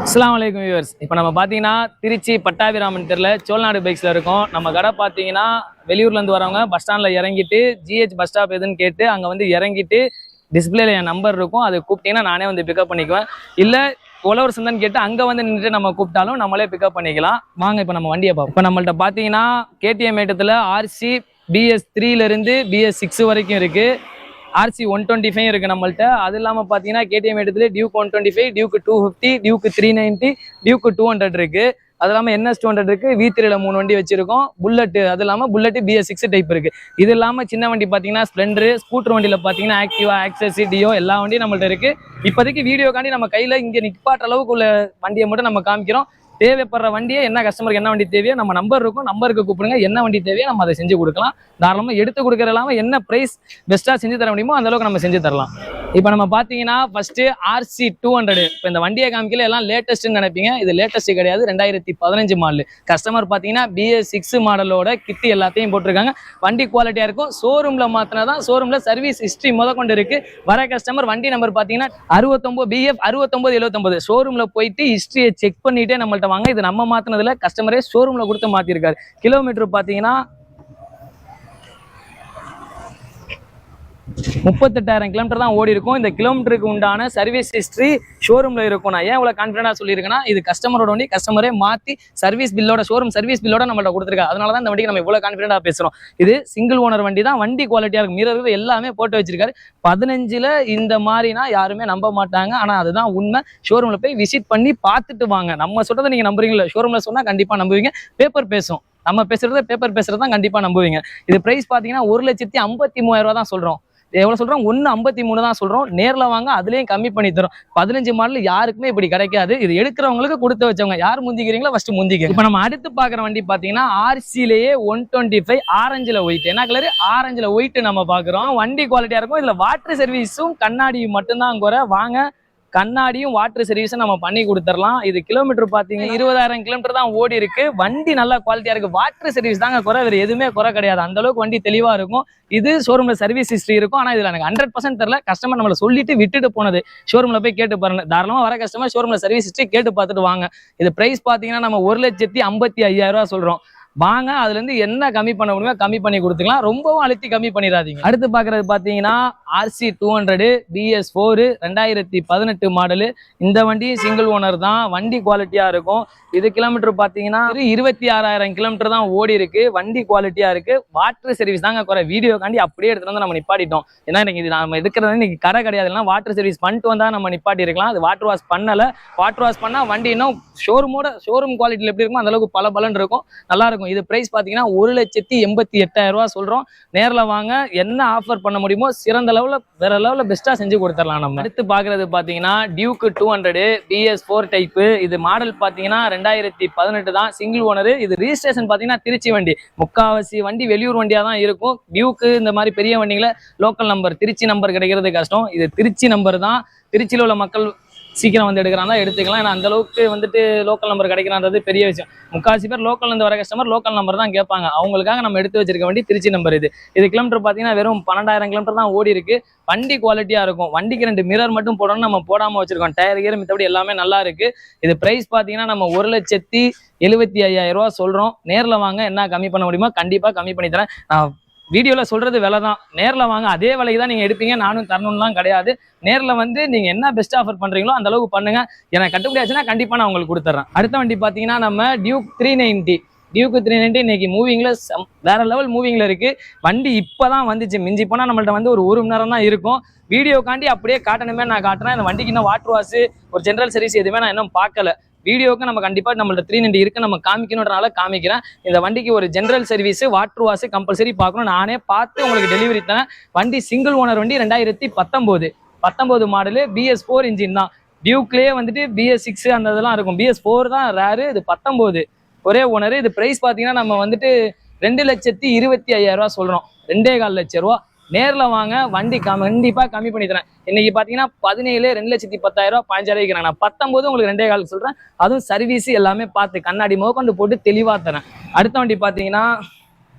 அஸ்ஸலாமு அலைக்கும் வியூவர்ஸ். இப்போ நம்ம பார்த்தீங்கன்னா திருச்சி பட்டாபிராமன் தெருல சோழநாடு பைக்ஸில் இருக்கோம். நம்ம கடை பார்த்தீங்கன்னா வெளியூர்லேருந்து வரவங்க பஸ் ஸ்டாண்டில் இறங்கிட்டு ஜிஹெச் பஸ் ஸ்டாப் எதுன்னு கேட்டு அங்கே வந்து இறங்கிட்டு டிஸ்பிளேல என் நம்பர் இருக்கும், அதை கூப்பிட்டீங்கன்னா நானே வந்து பிக்கப் பண்ணிக்குவேன். இல்லை உழவர் சந்தைன்னு கேட்டு அங்கே வந்து நின்றுட்டு நம்ம கூப்பிட்டாலும் நம்மளே பிக்கப் பண்ணிக்கலாம். வாங்க இப்போ நம்ம வண்டியை பார்ப்போம். இப்போ நம்மள்ட்ட பார்த்தீங்கன்னா கேடிஎம் ஐட்டத்தில் ஆர்சி BS3லேருந்து BS6 வரைக்கும் இருக்குது. RC 125 இருக்குது நம்மள்ட்ட. அது இல்லாமல் பார்த்தீங்கன்னா கேடிஎம் எடுத்துல டியூக் 125, டியூக் 250, டியூக் 390, டியூக் 200 இருக்குது. அது இல்லாமல் NS 200 இருக்குது. V3ல 3 வண்டி வச்சிருக்கோம். புல்லட், அது இல்லாமல் புல்லட் BS6 டைப் இருக்குது. இது இல்லாமல் சின்ன வண்டி பார்த்தீங்கன்னா ஸ்ப்ளெண்டர், ஸ்கூட்டர் வண்டியில் பார்த்தீங்கன்னா ஆக்டிவா, ஆக்சஸ், டியோ எல்லா வண்டியும் நம்மள்ட்ட இருக்குது. இப்போதைக்கு வீடியோக்காண்டி நம்ம கையில் இங்கே நிற்பாட்ட அளவுக்கு உள்ள வண்டியை மட்டும் நம்ம காமிக்கிறோம். தேவைப்படுற வண்டியை என்ன கஸ்டமருக்கு என்ன வண்டி தேவையோ நம்ம நம்பர் இருக்கும், நம்பருக்கு கூப்பிடுங்க. என்ன வண்டி தேவையோ நம்ம அதை செஞ்சு கொடுக்கலாம். தாராளமாக எடுத்து கொடுக்குற இல்லாமல் என்ன ப்ரைஸ் பெஸ்ட்டாக செஞ்சு தர முடியுமோ அந்த அளவுக்கு நம்ம செஞ்சு தரலாம். இப்போ நம்ம பார்த்தீங்கன்னா ஃபர்ஸ்ட்டு RC 200. இப்போ இந்த வண்டியை காமிக்கல எல்லாம் லேட்டஸ்ட்டுன்னு நினைப்பீங்க. இது லேட்டஸ்ட்டு கிடையாது, 2015 மாடல். கஸ்டமர் பார்த்தீங்கன்னா BS6 மாடலோட கிட்டு எல்லாத்தையும் போட்டிருக்காங்க. வண்டி குவாலிட்டியாக இருக்கும். ஷோரூமில் மாற்றினா தான் ஷோரூமில் சர்வீஸ் ஹிஸ்ட்ரி முதற்கொண்டு இருக்குது. வர கஸ்டமர் வண்டி நம்பர் பார்த்தீங்கன்னா 69 BF 6979 ஷோரூமில் போயிட்டு ஹிஸ்ட்ரியை செக் பண்ணிவிட்டு நம்மள்ட்ட வாங்க. இது நம்ம மாற்றினதில் கஸ்டமரே ஷோரூமில் கொடுத்து மாற்றிருக்காரு. கிலோமீட்டர் பார்த்தீங்கன்னா 38,000 கிலோமீட்டர் தான் ஓடி இருக்கும். இந்த கிலோமீட்டருக்கு உண்டான சர்வீஸ் ஹிஸ்ட்ரி ஷோரூமில் இருக்கும். நான் ஏன் இவ்வளோ கான்ஃபிடென்ட்டாக சொல்லியிருக்கேன்னா, இது கஸ்டமரோட வண்டி, கஸ்டமரே மாற்றி சர்வீஸ் பில்லோட, ஷோரூம் சர்வீஸ் பில்லோட நம்மள்ட்ட கொடுத்துருக்காங்க. அதனால தான் இந்த வண்டிக்கு நம்ம இவ்வளோ கான்ஃபிடென்ட்டாக பேசுகிறோம். இது சிங்கிள் ஓனர் வண்டி தான், வண்டி குவாலிட்டியாக இருக்கும். மிரர் எல்லாமே போட்டு வச்சிருக்காரு. 15ல் இந்த மாதிரினா யாருமே நம்ப மாட்டாங்க. ஆனால் அதுதான் உண்மை. ஷோரூமில் போய் விசிட் பண்ணி பார்த்துட்டு வாங்க. நம்ம சொல்கிறத நீங்கள் நம்புறீங்களா? ஷோரூமில் சொன்னால் கண்டிப்பாக நம்புவீங்க. பேப்பர் பேசும். நம்ம பேசுகிறத பேப்பர் பேசுகிறது தான் கண்டிப்பாக நம்புவீங்க. இது ப்ரைஸ் பார்த்தீங்கன்னா 1,53,000 தான் சொல்கிறோம். எவ்வளோ சொல்கிறோம்? 1,53 தான் சொல்கிறோம். நேரில் வாங்க, அதுலேயும் கம்மி பண்ணி தரோம். 15 மாடல் யாருக்குமே இப்படி கிடைக்காது. இது எடுக்கிறவங்களுக்கு கொடுத்து வச்சவங்க. யார் முந்திக்கிறீங்களோ ஃபஸ்ட்டு முந்திக்க. இப்போ நம்ம அடுத்து பார்க்குற வண்டி பார்த்தீங்கன்னா RCலேயே 125 ஆரஞ்சில் ஒயிட். என்ன கலரு? ஆரஞ்சில் ஒயிட் நம்ம பார்க்குறோம். வண்டி குவாலிட்டியாக இருக்கும். இதில் வாட்டர் சர்வீஸும் கண்ணாடியும் மட்டும்தான் குறை. வாங்க, கண்ணாடியும் வாட்டர் சர்வீஸும் நம்ம பண்ணி கொடுத்துடலாம். இது கிலோமீட்டர் பார்த்தீங்கன்னா 20,000 கிலோமீட்டர் தான் ஓடி இருக்கு. வண்டி நல்லா குவாலிட்டியாக இருக்குது. வாட்டர் சர்வீஸ் தாங்க குறை, வேறு எதுவுமே குறை கிடையாது. அந்த அளவுக்கு வண்டி தெளிவாக இருக்கும். இது ஷோரூமில் சர்வீஸ் ஹிஸ்ட்ரி இருக்கும். ஆனால் இதில் எனக்கு 100% தெரியல. கஸ்டமர் நம்மளை சொல்லிட்டு விட்டுட்டு போனது. ஷோரூமில் போய் கேட்டு பாருங்க. தாராளமாக வர கஸ்டமர் ஷோரூமில் சர்வீஸ் ஹிஸ்ட்ரி கேட்டு பார்த்துட்டு வாங்க. இது ப்ரைஸ் பார்த்தீங்கன்னா நம்ம 1,55,000 சொல்கிறோம். வாங்க, அதுலேருந்து என்ன கம்மி பண்ண முடியுமோ கம்மி பண்ணி கொடுத்துக்கலாம். ரொம்பவும் அழுத்தி கம்மி பண்ணிடாதீங்க. அடுத்து பார்க்குறது பார்த்தீங்கன்னா RC 200 BS4 2018 மாடலு. இந்த வண்டி சிங்கிள் ஓனர் தான். வண்டி குவாலிட்டியாக இருக்கும். இது கிலோமீட்டர் பார்த்தீங்கன்னா 26,000 கிலோமீட்டர் தான் ஓடி இருக்கு. வண்டி குவாலிட்டியாக இருக்குது. வாட்டர் சர்வீஸ் தாங்க குறை. வீடியோக்காண்டி அப்படியே எடுத்துகிட்டு வந்து நம்ம நிப்பாட்டிட்டோம். ஏன்னா இன்னைக்கு நம்ம இருக்கிறது இன்னைக்கு கடை கிடையாது. இல்லைனா வாட்டர் சர்வீஸ் பண்ணிட்டு வந்தால் நம்ம நிப்பாட்டி இருக்கலாம். அது வாட்டர் வாஷ் பண்ணலை. வாட்டர் வாஷ் பண்ணால் வண்டி இன்னும் ஷோரூம் குவாலிட்டியில் எப்படி இருக்குமோ அந்தளவுக்கு பல பலன் இருக்கும். நல்லா இருக்கும். இது பிரைஸ் பார்த்தீங்கன்னா 1,88,000 சொல்கிறோம். நேரில் வாங்க, என்ன ஆஃபர் பண்ண முடியுமோ சிறந்த லெவலில் வேற லெவலில் பெஸ்ட்டாக செஞ்சு கொடுத்துடலாம். நம்ம அடுத்து பார்க்குறது பார்த்தீங்கன்னா டியூக் 200 BS4 டைப்பு. இது மாடல் பார்த்தீங்கன்னா 2018 தான். Single owner. இது ரிஜிஸ்ட்ரேஷன் பார்த்தீங்கன்னா திருச்சி வண்டி. முக்காவாசி வண்டி வெளியூர் வண்டியாக தான் இருக்கும். டியூக்கு இந்த மாதிரி பெரிய வண்டிகளை லோக்கல் நம்பர், திருச்சி நம்பர் கிடைக்கிறது கஷ்டம். இது திருச்சி நம்பர் தான். திருச்சியில் உள்ள மக்கள் சீக்கிரம் வந்து எடுக்கிறாங்களா எடுத்துக்கலாம். ஏன்னா அந்த அளவுக்கு வந்துட்டு லோக்கல் நம்பர் கிடைக்கிறான்றது பெரிய விஷயம். முக்காசி பேர் லோக்கல் இருந்து வர கஸ்டமர் லோக்கல் நம்பர் தான் கேட்பாங்க. அவங்களுக்காக நம்ம எடுத்து வச்சிருக்க வண்டி திருச்சி நம்பர். இது கிலோமீட்டர் பார்த்தீங்கன்னா வெறும் 12,000 கிலோமீட்டர் தான் ஓடி இருக்கு. வண்டி குவாலிட்டியாக இருக்கும். வண்டிக்கு 2 மிரர் மட்டும் போடணும், நம்ம போடாமல் வச்சிருக்கோம். டயர் கியர் மித்தபடி எல்லாமே நல்லா இருக்கு. இது பிரைஸ் பார்த்தீங்கன்னா நம்ம 1,75,000 சொல்கிறோம். நேரில் வாங்க, என்ன கம்மி பண்ண முடியுமோ கண்டிப்பாக கம்மி பண்ணி தரேன். நான் வீடியோவில் சொல்கிறது விலை தான். நேரில் வாங்க, அதே விலைக்கு தான் நீங்கள் எடுப்பீங்க. நானும் தரணும்லாம் கிடையாது. நேரில் வந்து நீங்கள் என்ன பெஸ்ட் ஆஃபர் பண்ணுறீங்களோ அந்த அளவுக்கு பண்ணுங்கள். எனக்கு கட்டுப்படியாச்சுன்னா கண்டிப்பாக நான் உங்களுக்கு கொடுத்துட்றேன். அடுத்த வண்டி பார்த்தீங்கன்னா நம்ம டியூக் 390. டியூக் 390 இன்னைக்கு மூவிங்கில் வேற லெவல் மூவிங்கில் இருக்குது. வண்டி இப்போ தான் வந்துச்சு. மிஞ்சி போனால் நம்மள்ட்ட வந்து ஒரு மணி நேரம் தான் இருக்கும். வீடியோக்காண்டி அப்படியே காட்டணுமே நான் காட்டுறேன். இந்த வண்டிக்கு இன்னும் வாட்டர் வாஷ், ஒரு ஜென்ரல் சர்வீஸ் எதுவுமே நான் இன்னும் பார்க்கல. வீடியோக்கு நம்ம கண்டிப்பாக நம்மள்ட்ட 390 இருக்கு, நம்ம காமிக்கணுன்றனால காமிக்கிறேன். இந்த வண்டிக்கு ஒரு general service, water wash compulsory பார்க்கணும். நானே பார்த்து உங்களுக்கு டெலிவரி தரேன். வண்டி சிங்கிள் ஓனர் வண்டி. 2019 மாடலு. BS4 இன்ஜின் தான். டியூக்லேயே வந்துட்டு BS6 அந்த இதெல்லாம் இருக்கும். BS4 தான் ரேரு. இது 19 ஒரே ஓனர். இது ப்ரைஸ் பார்த்தீங்கன்னா நம்ம வந்துட்டு 2,25,000 சொல்கிறோம். 2,15 லட்சம். நேரில் வாங்க, வண்டி கண்டிப்பாக கம்மி பண்ணி தரேன். இன்னைக்கு பார்த்தீங்கன்னா 17 2,10,000 15,000 வைக்கிறாங்க. நான் 19 உங்களுக்கு 2,15 சொல்கிறேன். அதுவும் சர்வீஸ் எல்லாமே பார்த்து கண்ணாடி முதற்கொண்டு போட்டு தெளிவாக தரேன். அடுத்த வண்டி பார்த்தீங்கன்னா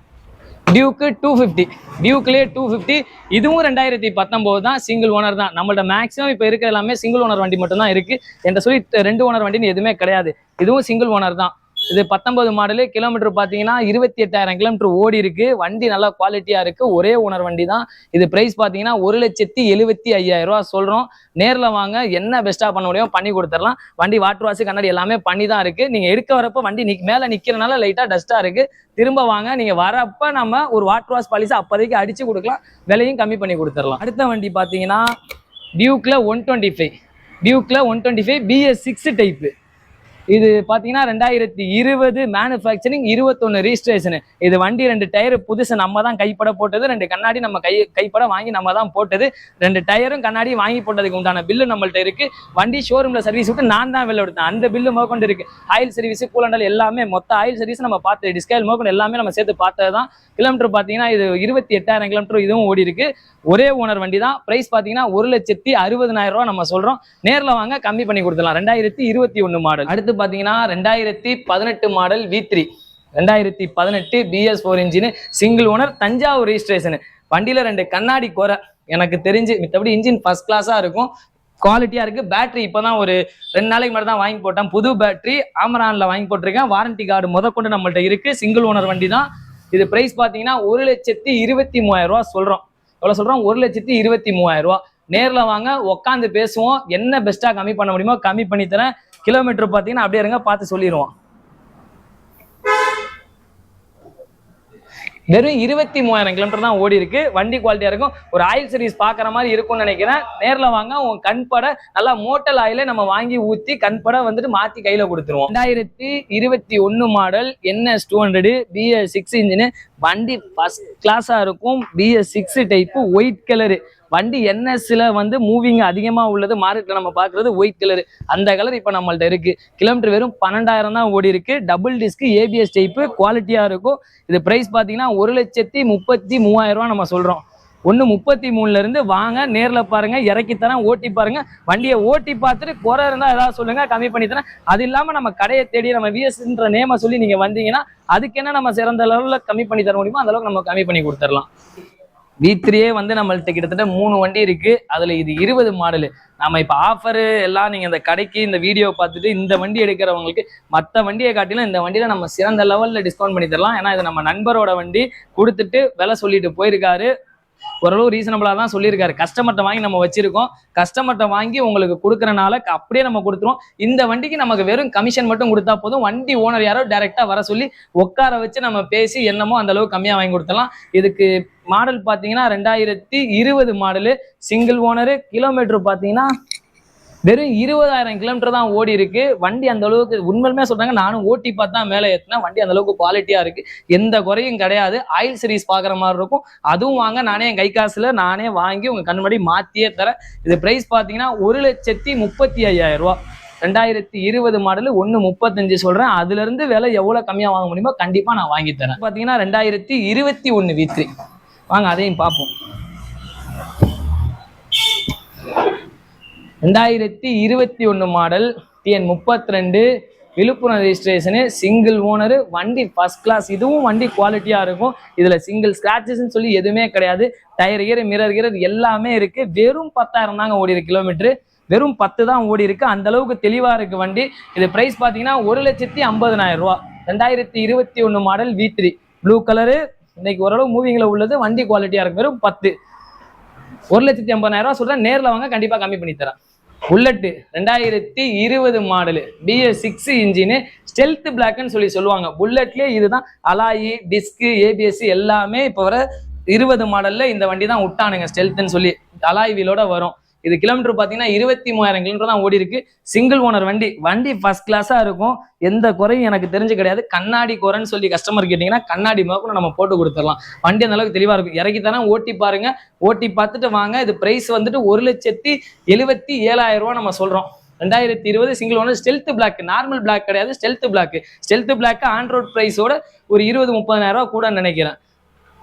டியூக்கு 250, டியூக்லேயே 250. இதுவும் 2019 தான், சிங்கிள் ஓனர் தான். நம்மள்ட்ட மேக்ஸிமம் இப்போ இருக்கிற எல்லாமே சிங்கிள் ஓனர் வண்டி மட்டும் தான் இருக்கு. என்கிட்ட சொல்லி 2 ஓனர் வண்டின்னு எதுவுமே கிடையாது. இதுவும் சிங்கிள் ஓனர் தான். இது 19 மாடலு. கிலோமீட்டர் பார்த்தீங்கன்னா 28,000 கிலோமீட்டர் ஓடி இருக்கு. வண்டி நல்லா குவாலிட்டியா இருக்கு. ஒரே ஓனர் வண்டி தான். இது பிரைஸ் பார்த்தீங்கன்னா 1,75,000 சொல்றோம். நேரில் வாங்க, என்ன பெஸ்ட்டாக பண்ண முடியும் பண்ணி கொடுத்துடலாம். வண்டி வாட்டர் வாஷ் கண்ணாடி எல்லாமே பண்ணி தான் இருக்கு. நீங்க எடுக்க வரப்ப வண்டி மேலே நிக்கிறனால லைட்டா டஸ்டா இருக்கு. திரும்ப வாங்க, நீங்க வரப்ப நம்ம ஒரு வாட்டர் வாஷ் பாலிசி அப்போதைக்கு அடிச்சு கொடுக்கலாம். விலையும் கம்மி பண்ணி கொடுத்துடலாம். அடுத்த வண்டி பார்த்தீங்கன்னா டியூக்ல 125, டியூக்ல 125 BS6 டைப்பு. இது பார்த்தீங்கன்னா 2020 மேனுஃபேக்சரிங், 21 ரிஜிஸ்ட்ரேஷனு. இது வண்டி 2 டயர் புதுசு நம்ம தான் கைப்பட போட்டது. 2 கண்ணாடி நம்ம கைப்பட வாங்கி நம்ம தான் போட்டது. 2 டயரும் கண்ணாடி வாங்கி போட்டதுக்கு உண்டான பில்லு நம்மள்ட்ட இருக்கு. வண்டி ஷோரூம்ல சர்வீஸ் விட்டு நான் தான் வெளில எடுத்தேன். அந்த பில்லு முதற்கொண்டு இருக்கு. ஆயில் சர்வீஸ், கூலண்டல் எல்லாமே, மொத்த ஆயில் சர்வீஸ் நம்ம பார்த்து டிஸ்கைல் முதற்கொண்டு எல்லாமே நம்ம சேர்த்து பார்த்தது தான். கிலோமீட்டர் பார்த்தீங்கன்னா இது 28,000 கிலோமீட்டர் இதுவும் ஓடி இருக்கு. ஒரே ஓனர் வண்டி தான். பிரைஸ் பார்த்தீங்கன்னா 1,60,000 நம்ம சொல்றோம். நேரில் வாங்க, கம்மி பண்ணி கொடுத்துடலாம். 2021 மாடல். அடுத்து பார்த்தீங்கன்னா 2018 model V3, 2018 BS4 engine, single owner, Thanjavur registration. வண்டியில 2 கண்ணாடி குறை எனக்கு தெரிஞ்சு, மித்தபடி இன்ஜின் ஃபர்ஸ்ட் கிளாஸா இருக்கும், குவாலிட்டியா இருக்கு. பேட்டரி இப்பதான் ஒரு 2 நாளைக்கு மட்டும் தான் வாங்கி போட்டேன். புது பேட்டரி ஆமரான்ல வாங்கி போட்டிருக்கேன். வாரண்டி கார்டு முதற்கொண்டு நம்மள்ட்ட இருக்கு. சிங்கிள் ஓனர் வண்டி தான். இது பிரைஸ் பார்த்தீங்கன்னா 1,23,000 சொல்றோம். எவ்வளவு சொல்றோம்? 1,23,000. நேர்ல வாங்க, உட்காந்து பேசுவோம். என்ன பெஸ்டா கம்மி பண்ண முடியுமோ கம்மி பண்ணி தரேன். கிலோமீட்டர் பார்த்தீங்கன்னா அப்படியே இருங்க, பார்த்து சொல்லிடுவோம். வெறும் 23,000 கிலோமீட்டர் தான் ஓடி இருக்கு. வண்டி குவாலிட்டியா இருக்கும். ஒரு ஆயில் சர்வீஸ் பாக்குற மாதிரி இருக்கும்னு நினைக்கிறேன். நேர்ல வாங்க, உங்க கண்பட நல்லா மோட்டல் ஆயில நம்ம வாங்கி ஊத்தி கண்பட வந்துட்டு மாத்தி கையில கொடுத்துருவோம். 2021 மாடல் NS 200 BS6 இன்ஜின். வண்டி ஃபர்ஸ்ட் கிளாஸா இருக்கும். BS6 type, white colour. வண்டி NSல வந்து மூவிங் அதிகமா உள்ளது. மார்க்கெட்ல நம்ம பாக்குறது ஒயிட் கலர். அந்த கலர் இப்ப நம்மள்ட்ட இருக்கு. கிலோமீட்டர் வெறும் 12,000 தான் ஓடி இருக்கு. டபுள் டிஸ்க் ABS டைப்பு, குவாலிட்டியா இருக்கும். இது பிரைஸ் பாத்தீங்கன்னா 1,33,000 நம்ம சொல்றோம். 1,33,000 இருந்து வாங்க, நேர்ல பாருங்க, இறக்கி தரேன், ஓட்டி பாருங்க. வண்டியை ஓட்டி பார்த்துட்டு குறை இருந்தா ஏதாவது சொல்லுங்க, கம்மி பண்ணி தரேன். அது இல்லாம நம்ம கடையை தேடி நம்ம VSன்ற நேம சொல்லி நீங்க வந்தீங்கன்னா அதுக்கு என்ன நம்ம சிறந்த லெவல்ல கம்மி பண்ணி தர முடியுமோ அந்த அளவுக்கு நம்ம கம்மி பண்ணி கொடுத்துடலாம். V3 வந்து நம்மள்ட்ட கிட்டத்தட்ட 3 வண்டி இருக்கு. அதுல இது 20 மாடலு. நம்ம இப்ப ஆஃபரு எல்லாம் நீங்க இந்த கடைக்கு இந்த வீடியோ பார்த்துட்டு இந்த வண்டி எடுக்கிறவங்களுக்கு மற்ற வண்டியை காட்டிலும் இந்த வண்டியில நம்ம சிறந்த லெவல்ல டிஸ்கவுண்ட் பண்ணி தரலாம். ஏன்னா இது நம்ம நண்பரோட வண்டி, கொடுத்துட்டு விலை சொல்லிட்டு போயிருக்காரு. ஓரளவு ரீசனபிளா தான் சொல்லியிருக்காரு. கஸ்டமர்கிட்ட வாங்கி நம்ம வச்சிருக்கோம். கஸ்டமர்கிட்ட வாங்கி உங்களுக்கு கொடுக்கறனால அப்படியே நம்ம கொடுத்துருவோம். இந்த வண்டிக்கு நமக்கு வெறும் கமிஷன் மட்டும் கொடுத்தா போதும். வண்டி ஓனர் யாரோ டைரக்டா வர சொல்லி உட்கார வச்சு நம்ம பேசி என்னமோ அந்த அளவுக்கு கம்மியா வாங்கி கொடுத்துடலாம். இதுக்கு மாடல் பாத்தீங்கன்னா 2020 மாடலு, சிங்கிள் ஓனரு. கிலோமீட்டர் பாத்தீங்கன்னா வெறும் 20,000 கிலோமீட்டர் தான் ஓடி இருக்கு. வண்டி அந்த அளவுக்கு உண்மையுமே சொல்றாங்க. நானும் ஓட்டி பார்த்தா மேலே ஏற்றினா வண்டி அந்த அளவுக்கு குவாலிட்டியா இருக்கு. எந்த குறையும் கிடையாது. ஆயில் சர்வீஸ் பாக்குற மாதிரி இருக்கும். அதுவும் வாங்க, நானே என் கை காசுல நானே வாங்கி உங்க கண்முடி மாத்தியே தரேன். இது பிரைஸ் பாத்தீங்கன்னா 1,35,000. 2020 மாடலு 1,35 சொல்றேன். அதுல இருந்து விலை எவ்வளவு கம்மியா வாங்க முடியுமோ கண்டிப்பா நான் வாங்கி தரேன். பாத்தீங்கன்னா 2021 V3. வாங்க அதையும் பார்ப்போம். 2021 model TN 32, Viluppuram registration, single owner. வண்டி ஃபர்ஸ்ட் கிளாஸ். இதுவும் வண்டி குவாலிட்டியா இருக்கும். இதுல சிங்கிள் ஸ்கிராச்சஸ்ன்னு சொல்லி எதுவுமே கிடையாது. டயர் கியர், மிரர் கியர் எல்லாமே இருக்கு. வெறும் 10,000 தாங்க ஓடி இருக்கு. கிலோமீட்டர் வெறும் 10 தான் ஓடி இருக்கு. அந்த அளவுக்கு தெளிவா இருக்கு வண்டி. இது பிரைஸ் பாத்தீங்கன்னா 1,50,000. 2021 மாடல் V3, ப்ளூ கலரு. இன்னைக்கு ஓரளவு மூவிங்ல உள்ளது. வண்டி குவாலிட்டியா இருக்கு. வெறும் 10, 1,50,000 சொல்றேன். நேர்ல வாங்க, கண்டிப்பா கம்மி பண்ணி தரேன். Bullet 2020 model, BS6 engine, stealth பிளாக்னு சொல்லுவாங்க. புல்லட்லயே இதுதான். அலாயி, டிஸ்க், ABS எல்லாமே இப்போ வர 20 மாடல்ல இந்த வண்டி தான் விட்டானுங்க. ஸ்டெல்த்னு சொல்லி அலாய் வீலோட வரும். இது கிலோமீட்டர் பார்த்தீங்கன்னா 23,000 கிலோமீட்டர் தான் ஓடி இருக்கு. சிங்கிள் ஓனர் வண்டி. வண்டி ஃபர்ஸ்ட் கிளாஸா இருக்கும். எந்த குறையும் எனக்கு தெரிஞ்சு கிடையாது. கண்ணாடி குறைன்னு சொல்லி கஸ்டமர் கேட்டீங்கன்னா கண்ணாடி முதல்ல நம்ம போட்டு கொடுத்துடலாம். வண்டி அந்த அளவுக்கு தெளிவா இருக்கும். இறக்கி தரேன், ஓட்டி பாருங்க. ஓட்டி பார்த்துட்டு வாங்க. இது பிரைஸ் வந்துட்டு 1,77,000 நம்ம சொல்றோம். 2020 single owner, stealth black. Normal black கிடையாது, stealth black. Stealth black android பிரைஸோட ஒரு 20,000-30,000 கூட நினைக்கிறேன்.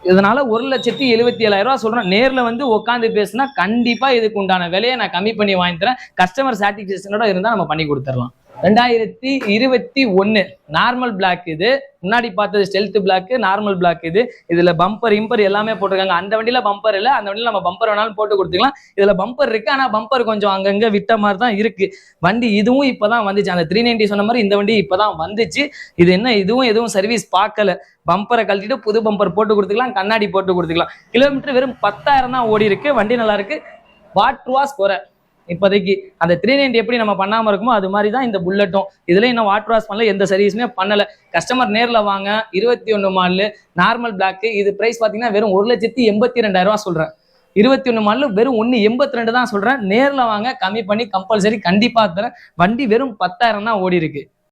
இதனால 1,77,000 சொல்றேன். நேர்ல வந்து உட்காந்து பேசினா கண்டிப்பா இதுக்கு உண்டான விலையை நான் கம்மி பண்ணி வாங்கி தரேன். கஸ்டமர் சாட்டிஸ்பேக்ஷனோட இருந்தா நம்ம பண்ணி கொடுத்துடலாம். 2021 நார்மல் பிளாக். இது முன்னாடி பார்த்தது ஸ்டெல்த் பிளாக், நார்மல் பிளாக். இதுல பம்பர் இம்பர் எல்லாமே போட்டிருக்காங்க. அந்த வண்டியில பம்பர் இல்ல, அந்த வண்டியில நம்ம பம்பர் வேணாலும் போட்டு கொடுத்துக்கலாம். இதுல பம்பர் இருக்கு, ஆனா பம்பர் கொஞ்சம் அங்கங்க விட்ட மாதிரி தான் இருக்கு வண்டி. இதுவும் இப்பதான் வந்துச்சு. அந்த 390 சொன்ன மாதிரி இந்த வண்டி இப்பதான் வந்துச்சு. இது என்ன, இதுவும் எதுவும் சர்வீஸ் பார்க்கல. பம்பரை கழட்டிட்டு புது பம்பர் போட்டு கொடுத்துக்கலாம், கண்ணாடி போட்டு கொடுத்துக்கலாம். கிலோமீட்டர் வெறும் 10,000 தான் ஓடி இருக்கு. வண்டி நல்லா இருக்கு. வாட் ரூபாஸ் குறை இப்போதைக்கு. அந்த 390 எப்படி நம்ம பண்ணாம இருக்குமோ அது மாதிரி தான் இந்த புல்லட்டும். இதுல இன்னும் வாட்டர் வாஷ் பண்ணல, எந்த சர்வீஸுமே பண்ணல. கஸ்டமர் நேர்ல வாங்க. 21 மாடல் நார்மல் பிளாக். இது பிரைஸ் பாத்தீங்கன்னா வெறும் 1,82,000 சொல்றேன். 21 மாடல் வெறும் 1,82 தான் சொல்றேன். நேர்ல வாங்க, கம்மி பண்ணி கம்பல்சரி கண்டிப்பா தரேன். வண்டி வெறும் 10,000 தான் ஓடி இருக்கு.